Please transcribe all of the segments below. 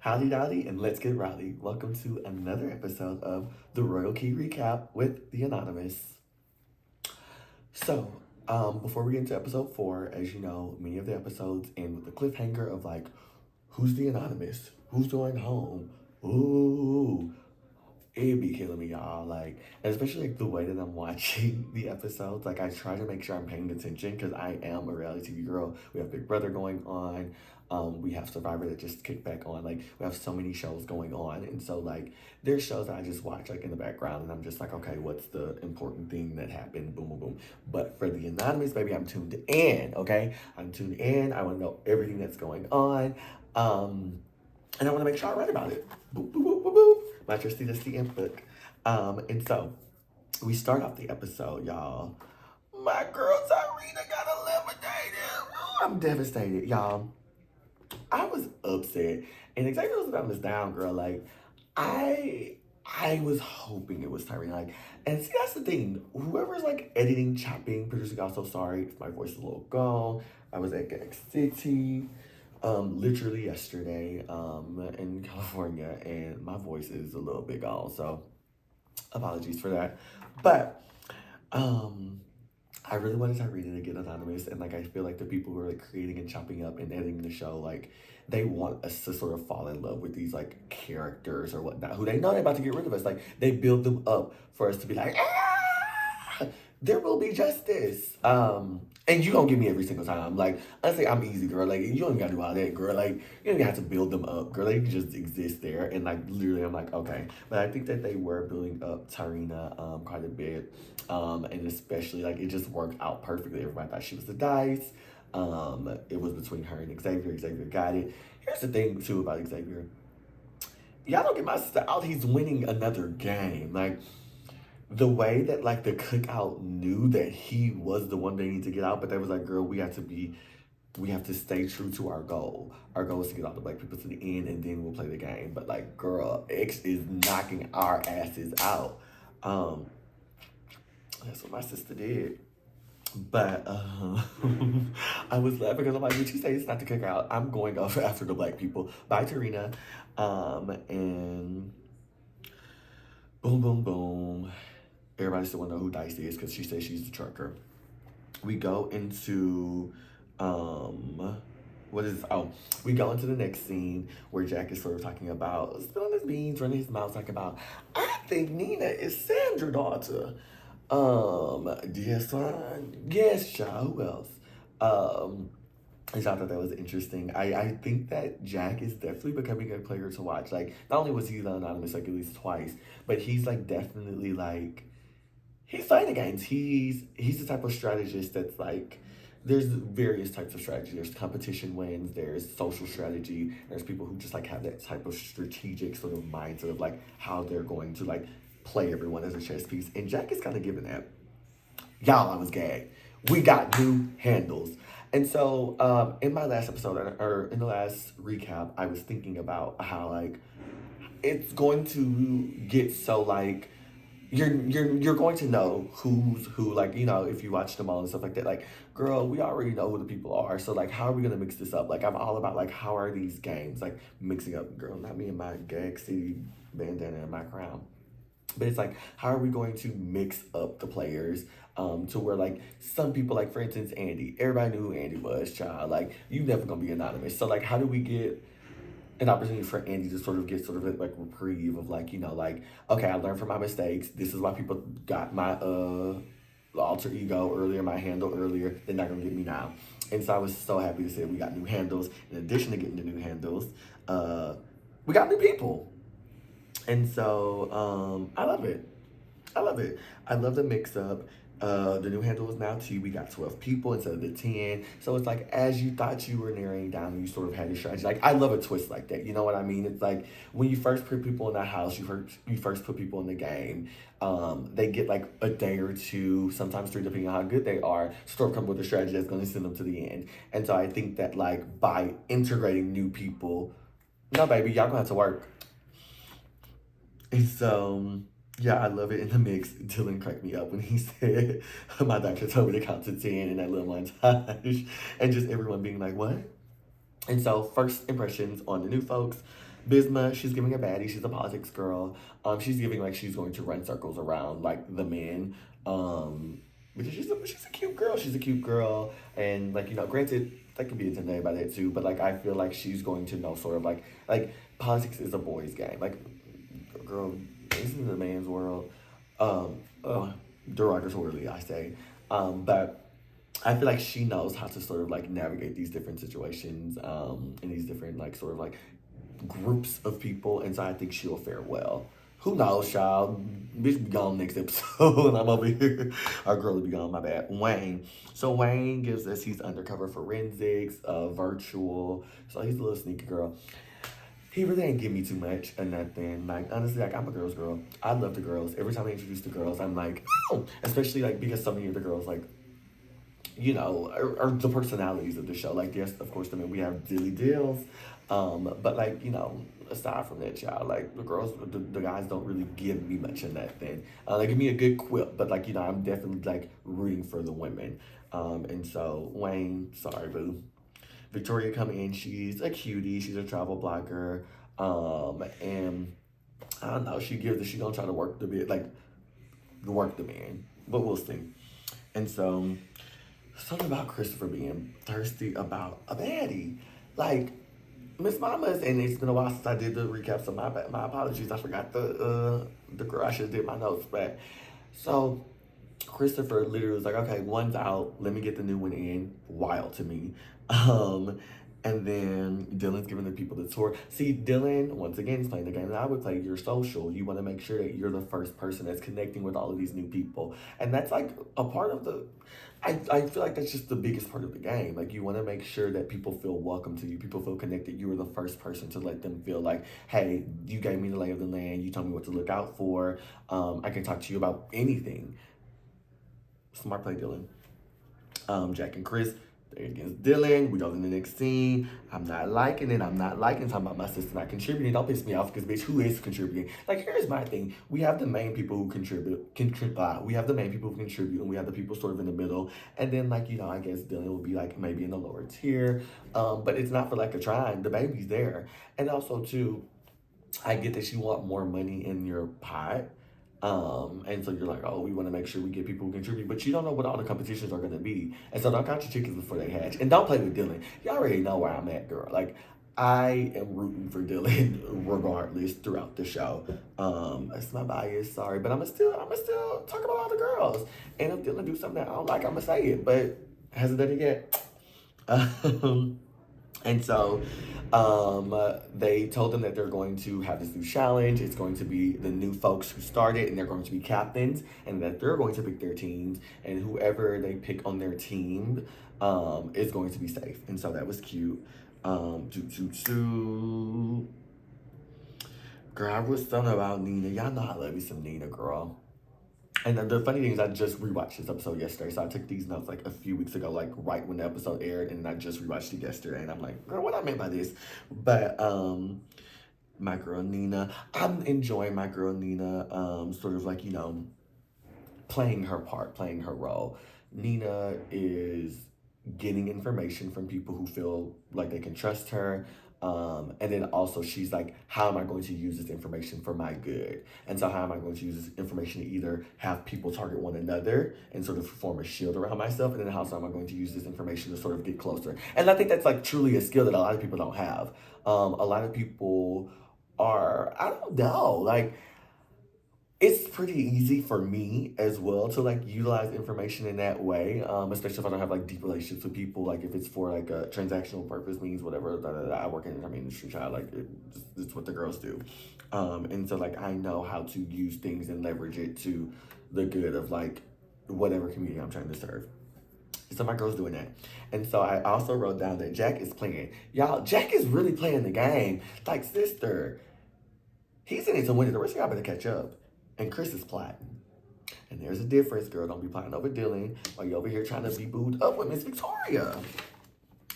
Howdy dowdy and let's get rowdy. Welcome to another episode of the Royal Key Recap with the Anonymous. Before we get into episode 4, as you know, many of the episodes end with the cliffhanger of like, who's the Anonymous? Who's going home? Ooh, it be killing me, y'all. Like, especially like the way that I'm watching the episodes. Like, I try to make sure I'm paying attention because I am a reality TV girl. We have Big Brother going on. We have Survivor that just kicked back on. Like, we have so many shows going on, and so like, there's shows that I just watch like in the background, and I'm just like, okay, what's the important thing that happened? Boom, boom, boom. But for the Anonymous, baby, I'm tuned in. Okay, I'm tuned in. I want to know everything that's going on. And I want to make sure I write about it. Boop, boop, boop, boop, boop. My trusty dusty ink book. And so we start off the episode, y'all. My girl Tyrena got eliminated. Ooh, I'm devastated, y'all. I was upset, and Xavier was about this down, girl. Like, I I was hoping it was Tyrena. Like, and see, that's the thing. Whoever's like editing, chopping, producing, also sorry if my voice is a little gone. I was at Gag City literally yesterday in California, and my voice is a little bit gone, so apologies for that. But um I really wanted Tyrena to get anonymous, and like I feel like the people who are like creating and chopping up and editing the show, like they want us to sort of fall in love with these like characters or whatnot, who they know they're about to get rid of us. Like they build them up for us to be like, ah, there will be justice. And you don't get me every single time. Like honestly, I'm easy, girl. Like you don't even gotta do all that, girl. Like you don't even have to build them up, girl. They can just exist there, and like literally, I'm like, okay. But I think that they were building up Tarina quite a bit, and especially like it just worked out perfectly. Everybody thought she was the dice. It was between her and Xavier. Xavier got it. Here's the thing too about Xavier. Y'all don't get my sister out. He's winning another game. Like the way that like the cookout knew that he was the one they need to get out, but they was like, girl, we have to stay true to our goal. Our goal is to get all the black people to the end, and then we'll play the game. But like, girl, X is knocking our asses out. Um, that's what my sister did. But I was laughing because I'm like, did you say it's not to kick out? I'm going off after the black people. Bye, Tarina. And boom, boom, boom. Everybody still want to know who Dice is because she says she's the trucker. We go into what is oh we go into the next scene where Jack is sort of talking about spilling his beans, running his mouth, talking about I think Nina is Sandra's daughter. Yes, son. Yes, child. Who else? Um, and so I thought that was interesting. I think that Jack is definitely becoming a player to watch. Like, not only was he the anonymous like at least twice, but he's like definitely like he's playing the games. He's the type of strategist that's like there's various types of strategy. There's competition wins, there's social strategy, there's people who just like have that type of strategic sort of mindset of like how they're going to like play everyone as a chess piece. And Jack is kind of giving that. Y'all, I was gagged. We got new handles. And so in my last episode or in the last recap, I was thinking about how like it's going to get so like you're going to know who's who, like, you know, if you watch them all and stuff like that. Like, girl, we already know who the people are. So like how are we gonna mix this up? Like I'm all about like how are these games like mixing up, girl, not me and my Gag City bandana and my crown. But it's like, how are we going to mix up the players to where like some people, like for instance, Andy, everybody knew who Andy was, child. Like you never gonna be anonymous. So like how do we get an opportunity for Andy to sort of get sort of like reprieve of like, you know, like, okay, I learned from my mistakes. This is why people got my alter ego earlier, my handle earlier. They're not gonna get me now. And so I was so happy to say we got new handles. In addition to getting the new handles, we got new people. And so I love it. I love it. I love the mix up. The new handle is now 2. We got 12 people instead of the 10. So it's like as you thought you were narrowing down, you sort of had your strategy. Like I love a twist like that. You know what I mean? It's like when you first put people in the house, you first put people in the game. They get like a day or two, sometimes 3, depending on how good they are, to sort of come with a strategy that's going to send them to the end. And so I think that like by integrating new people, no baby, y'all gonna have to work. And so, yeah, I love it in the mix. Dylan cracked me up when he said, my doctor told me to count to 10 in that little montage. And just everyone being like, what? And so, first impressions on the new folks. Bisma, she's giving a baddie. She's a politics girl. She's giving like she's going to run circles around like the men. Um, because she's a cute girl. She's a cute girl, and like granted, that can be intimidated by that too. But like I feel like she's going to know sort of like politics is a boys' game. Like, girl, this is the man's world. Um, Derogatorily, I say. But I feel like she knows how to sort of like navigate these different situations, and these different like sort of like groups of people, and so I think she'll fare well. Who knows, child? Bitch be gone next episode, and I'm over here. Our girl will be gone. My bad. Wayne. So Wayne gives us he's undercover forensics, virtual. So he's a little sneaky girl. He really ain't give me too much or nothing. Like honestly, like I'm a girl's girl. I love the girls. Every time they introduce the girls, I'm like, oh! Especially like because so many of the girls like are the personalities of the show. Like, yes, of course, I mean, we have Dilly Dills, but like, aside from that, child, like the girls, the guys don't really give me much of that thing. They give me a good quip, but like, I'm definitely like rooting for the women. And so Wayne, sorry, boo. Victoria come in, she's a cutie, she's a travel blogger, and I don't know, she gonna try to work the bit, like, work the man, but we'll see. And so something about Christopher being thirsty about a baddie. Like, Miss Mama's, and it's been a while since I did the recap, so my apologies. I forgot the girl. I should have did my notes back. So Christopher literally was like, okay, one's out. Let me get the new one in. Wild to me. Um, and then Dylan's giving the people the tour. See, Dylan, once again, is playing the game that I would play. You're social. You want to make sure that you're the first person that's connecting with all of these new people. And that's like a part of I feel like that's just the biggest part of the game. Like, you want to make sure that people feel welcome to you. People feel connected. You were the first person to let them feel like, hey, you gave me the lay of the land. You told me what to look out for. I can talk to you about anything. Smart play, Dylan. Jack and Chris, they're against Dylan. We go to the next scene. I'm not liking it. I'm not liking talking about my sister not contributing. Don't piss me off because, bitch, who is contributing? Like, here's my thing. We have the main people who contribute. We have the main people who contribute, and we have the people sort of in the middle. And then, like, I guess Dylan will be, like, maybe in the lower tier. But it's not for, like, a trying. The baby's there. And also, too, I get that you want more money in your pot. And so you're like, oh, we want to make sure we get people who contribute, but you don't know what all the competitions are going to be. And so don't count your chickens before they hatch. And don't play with Dylan. You already know where I'm at, girl. Like, I am rooting for Dylan regardless throughout the show. That's my bias, sorry, but I'ma still talk about all the girls. And if Dylan do something that I don't like, I'ma say it, but hasn't done it yet. And so they told them that they're going to have this new challenge. It's going to be the new folks who started, and they're going to be captains, and that they're going to pick their teams, and whoever they pick on their team is going to be safe. And so that was cute. Girl, I was something about Nina. Y'all know I love me some Nina, girl. And the funny thing is, I just rewatched this episode yesterday. So I took these notes like a few weeks ago, like right when the episode aired, and I just rewatched it yesterday. And I'm like, girl, what I meant by this? But my girl Nina, I'm enjoying my girl Nina. Sort of like playing her part, playing her role. Nina is getting information from people who feel like they can trust her. And then also she's like, how am I going to use this information for my good? And so how am I going to use this information to either have people target one another and sort of form a shield around myself? And then how am I going to use this information to sort of get closer? And I think that's like truly a skill that a lot of people don't have. A lot of people are, I don't know, like, it's pretty easy for me as well to like utilize information in that way, especially if I don't have like deep relationships with people. Like if it's for like a transactional purpose, means whatever. I work in the entertainment industry, child. Like it's what the girls do, and so like I know how to use things and leverage it to the good of like whatever community I'm trying to serve. So my girl's doing that. And so I also wrote down that Jack is playing. Y'all, Jack is really playing the game. Like, sister, he's in it to win it. The rest of y'all better catch up. And Chris is plotting. And there's a difference, girl. Don't be plotting over Dylan while you're over here trying to be booed up with Miss Victoria.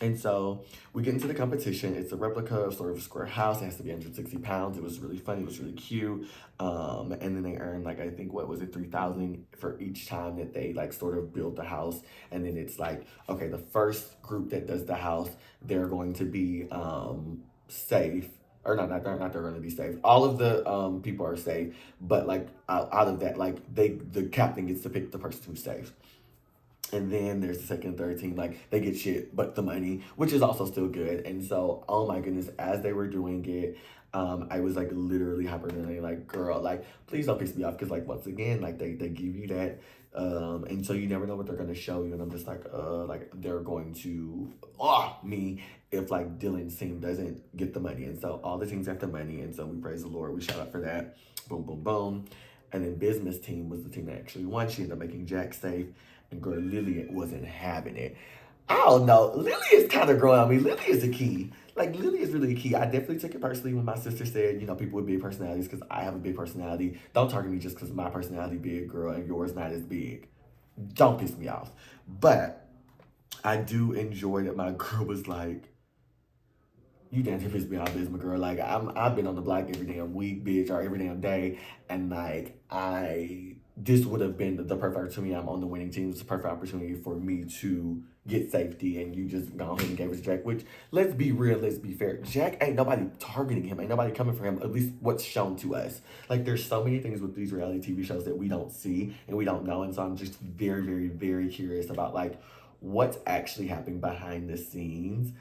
And so we get into the competition. It's a replica of sort of a square house. It has to be 160 pounds. It was really funny. It was really cute. And then they earn like, I think, what was it, 3,000 for each time that they like sort of build the house. And then it's like, okay, the first group that does the house, they're going to be safe. or not they're gonna be safe. All of the people are safe, but like out of that, like the captain gets to pick the person who's safe. And then there's the second and third team, like they get shit but the money, which is also still good. And so, oh my goodness, as they were doing it, I was like literally hyperventilating, like, girl, like, please don't piss me off. Cause like once again, like they give you that. And so you never know what they're gonna show you. And I'm just like they're going to me if like Dylan's team doesn't get the money. And so all the teams have the money. And so we praise the Lord. We shout out for that. Boom, boom, boom. And then business team was the team that actually won. She ended up making Jack safe. And girl, Lily wasn't having it. I don't know. Lily is kind of growing on me. Lily is the key. Like, Lily is really the key. I definitely took it personally when my sister said, people with big personalities, because I have a big personality. Don't target me just because my personality big, girl, and yours not as big. Don't piss me off. But I do enjoy that my girl was like, you damn near pissed me off, Bisma girl. Like I've been on the block every damn week, bitch, or every damn day, and like this would have been the perfect opportunity. I'm on the winning team. It's a perfect opportunity for me to get safety, and you just gone ahead and gave us Jack. Which, let's be real, let's be fair. Jack ain't nobody targeting him. Ain't nobody coming for him. At least what's shown to us. Like there's so many things with these reality TV shows that we don't see and we don't know, and so I'm just very, very, very curious about like what's actually happening behind the scenes.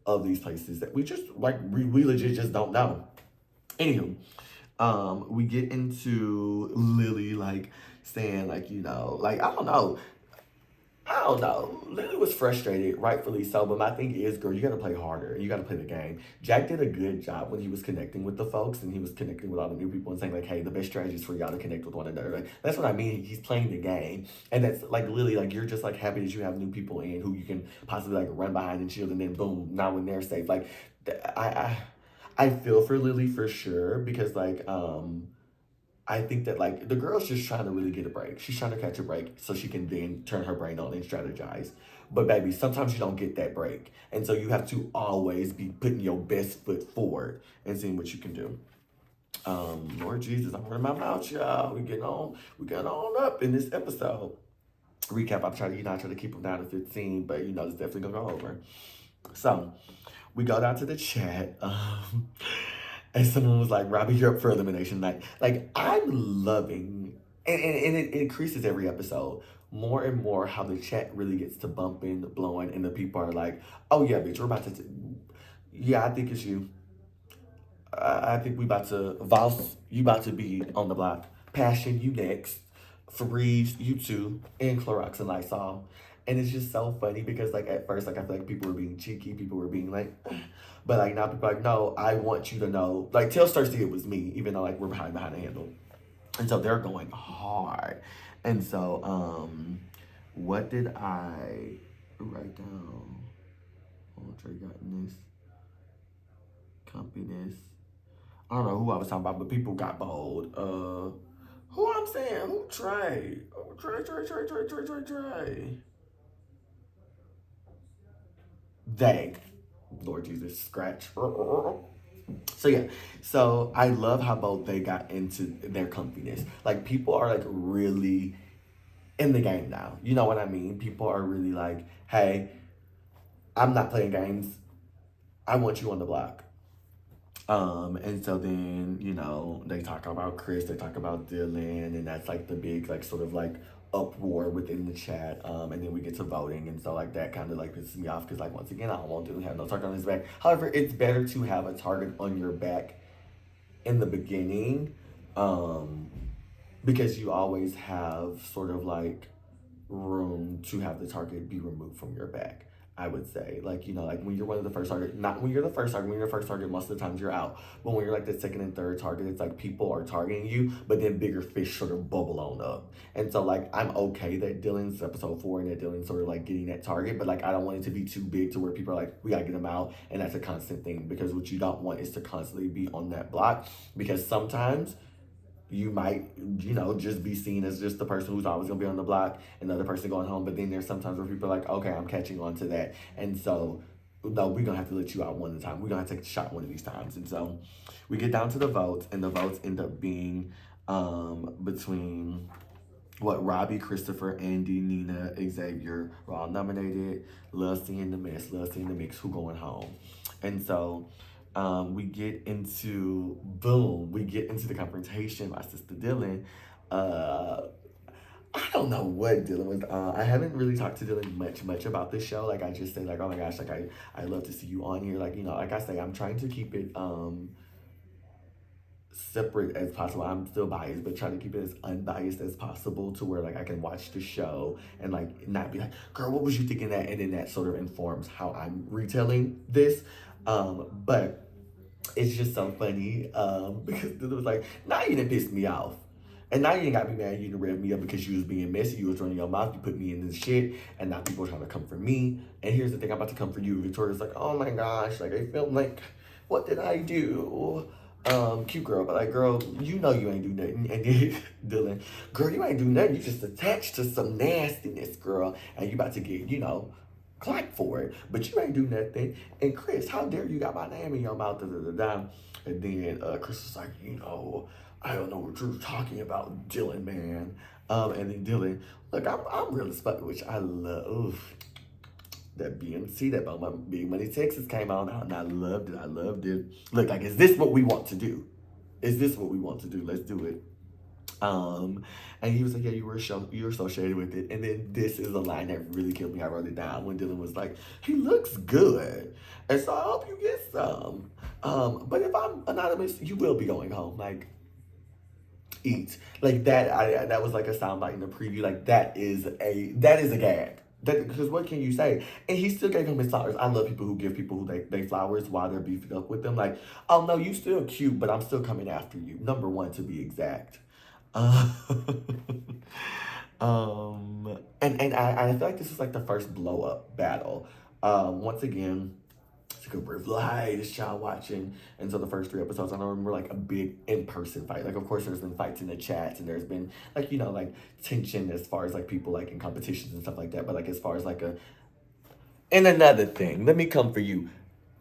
Of these places that we just like we legit just don't know. Anywho, we get into Lily like saying like like I don't know. Lily was frustrated, rightfully so. But my thing is, girl, you got to play harder. You got to play the game. Jack did a good job when he was connecting with the folks and he was connecting with all the new people and saying like, "Hey, the best strategy is for y'all to connect with one another." Like that's what I mean. He's playing the game, and that's like Lily. Like you're just like happy that you have new people in who you can possibly like run behind and shield, and then boom, now when they're safe, like I feel for Lily for sure because I think that like the girl's just trying to really get a break. She's trying to catch a break so she can then turn her brain on and strategize. But baby, sometimes you don't get that break. And so you have to always be putting your best foot forward and seeing what you can do. Lord Jesus, I'm running my mouth, y'all. We get on up in this episode. Recap, I try to keep them down to 15, but it's definitely gonna go over. So we go down to the chat. And someone was like, Robbie, you're up for elimination. Like I'm loving, and it increases every episode more and more how the chat really gets to bumping, blowing, and the people are like, oh yeah, bitch, we're about to, yeah, I think it's you. I think we about to, Voss, you about to be on the block. Passion, you next. Febreze, you too. And Clorox and Lysol. And it's just so funny because like at first, like I feel like people were being cheeky, people were being like, but like now people are like, no, I want you to know. Like Tail Thirsty, it was me, even though like we're behind the handle. And so they're going hard. And so, what did I write down? Ultra gotten this, compiness. I don't know who I was talking about, but people got bold. Who I'm saying? Who Trey? Oh, Trey. They. Lord Jesus, scratch. So yeah, so I love how both they got into their comfiness. Like people are like really in the game now. You know what I mean? People are really like, hey, I'm not playing games. I want you on the block. And so then, they talk about Chris, they talk about Dylan, and that's like the big, like, sort of like uproar within the chat. And then we get to voting, and so like that kind of like pisses me off because, like, once again, I don't want Dylan to have no target on his back. However, it's better to have a target on your back in the beginning, because you always have sort of like room to have the target be removed from your back. I would say, like, like when you're one of the first target, not when you're the first target, when you're the first target, most of the times you're out. But when you're like the second and third target, it's like people are targeting you, but then bigger fish sort of bubble on up. And so, like, I'm okay that Dylan's episode 4 and that Dylan's sort of like getting that target, but like, I don't want it to be too big to where people are like, we gotta get him out. And that's a constant thing because what you don't want is to constantly be on that block because sometimes you might, just be seen as just the person who's always gonna be on the block and the other person going home. But then there's sometimes where people are like, okay, I'm catching on to that. And so, no, we're gonna have to let you out one at a time. We're gonna have to take a shot one of these times. And so we get down to the votes, and the votes end up being between Robbie, Christopher, Andy, Nina, Xavier were all nominated. Love seeing the mess, love seeing the mix, who going home. And so We get into boom. We get into the confrontation. My sister Dylan. Uh, I don't know what Dylan was. I haven't really talked to Dylan much about this show. Like I just say like, oh my gosh, like I love to see you on here. Like like I say, I'm trying to keep it separate as possible. I'm still biased, but trying to keep it as unbiased as possible to where like I can watch the show and like not be like, girl, what was you thinking that? And then that sort of informs how I'm retelling this. But it's just so funny because it was like, now you didn't piss me off. And now you ain't got me mad. You didn't rev me up because you was being messy. You was running your mouth. You put me in this shit. And now people are trying to come for me. And here's the thing, I'm about to come for you. Victoria's like, oh my gosh. Like, I felt like, what did I do? Cute girl. But like, girl, you know you ain't do nothing. And then Dylan, girl, you ain't do nothing. You just attached to some nastiness, girl. And you about to get, clap for it, but you ain't do nothing. And Chris, how dare you got my name in your mouth? Da, da, da, da. And then Chris was like, I don't know what you're talking about, Dylan, man. And then Dylan, look, I'm real as fuck, which I love. That BMC, that Big Money Texas came on out, and I loved it. I loved it. Look, like, is this what we want to do? Is this what we want to do? Let's do it. Um, and he was like, "Yeah, you were associated with it." And then this is a line that really killed me. I wrote it down when Dylan was like, "He looks good, and so I hope you get some." But if I'm anonymous, you will be going home. Like, eat like that. That was like a soundbite in the preview. Like that is a gag. Because what can you say? And he still gave him his flowers. I love people who give people who they flowers while they're beefing up with them. Like, oh no, you still cute, but I'm still coming after you. Number one, to be exact. Uh, and I feel like this is like the first blow up battle. Once again, it's like a rival high this child watching. And so the first three episodes, I don't remember like a big in person fight. Like, of course, there's been fights in the chats and there's been like, like tension as far as like people like in competitions and stuff like that. But like, as far as like a. And another thing, let me come for you.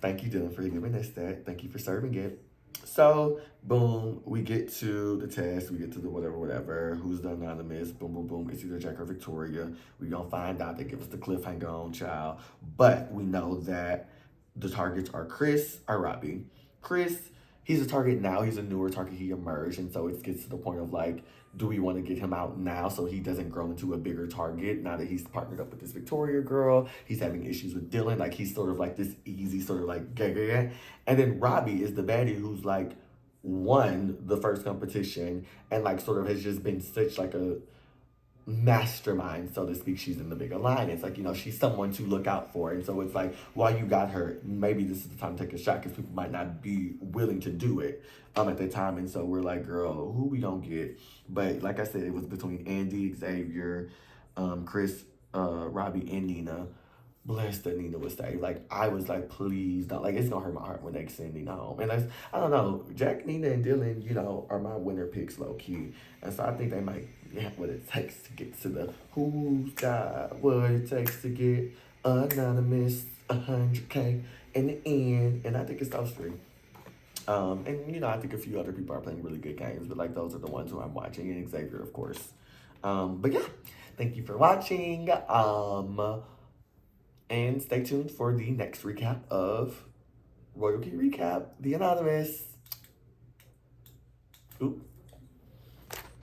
Thank you, Dylan, for giving us that. Thank you for serving it. So, boom, we get to the test, we get to the whatever, who's the anonymous, boom, boom, boom. It's either Jack or Victoria. We gonna find out. They give us the cliffhanger on child. But we know that the targets are Chris or Robbie. Chris, he's a target now. He's a newer target. He emerged. And so it gets to the point of like, do we want to get him out now so he doesn't grow into a bigger target now that he's partnered up with this Victoria girl? He's having issues with Dylan. Like, he's sort of like this easy, sort of like, gah. And then Robbie is the baddie who's like won the first competition and like sort of has just been such like a mastermind, so to speak. She's in the big alliance. Like, she's someone to look out for. And so it's like, while you got her, maybe this is the time to take a shot because people might not be willing to do it at the time. And so we're like, girl, who we gonna get? But like I said, it was between Andy, Xavier, Chris, Robbie, and Nina. Blessed that Nina was saved. Like, I was like, please don't. Like, it's gonna hurt my heart when they send Nina home. And I don't know. Jack, Nina, and Dylan, are my winner picks, low key. And so I think they might have what it takes to get to the who's got what it takes to get anonymous 100K in the end. And I think it's those three. And I think a few other people are playing really good games, but like those are the ones who I'm watching, and Xavier, of course. But yeah, thank you for watching. And stay tuned for the next recap of Royalty Recap, The Anonymous. Oop.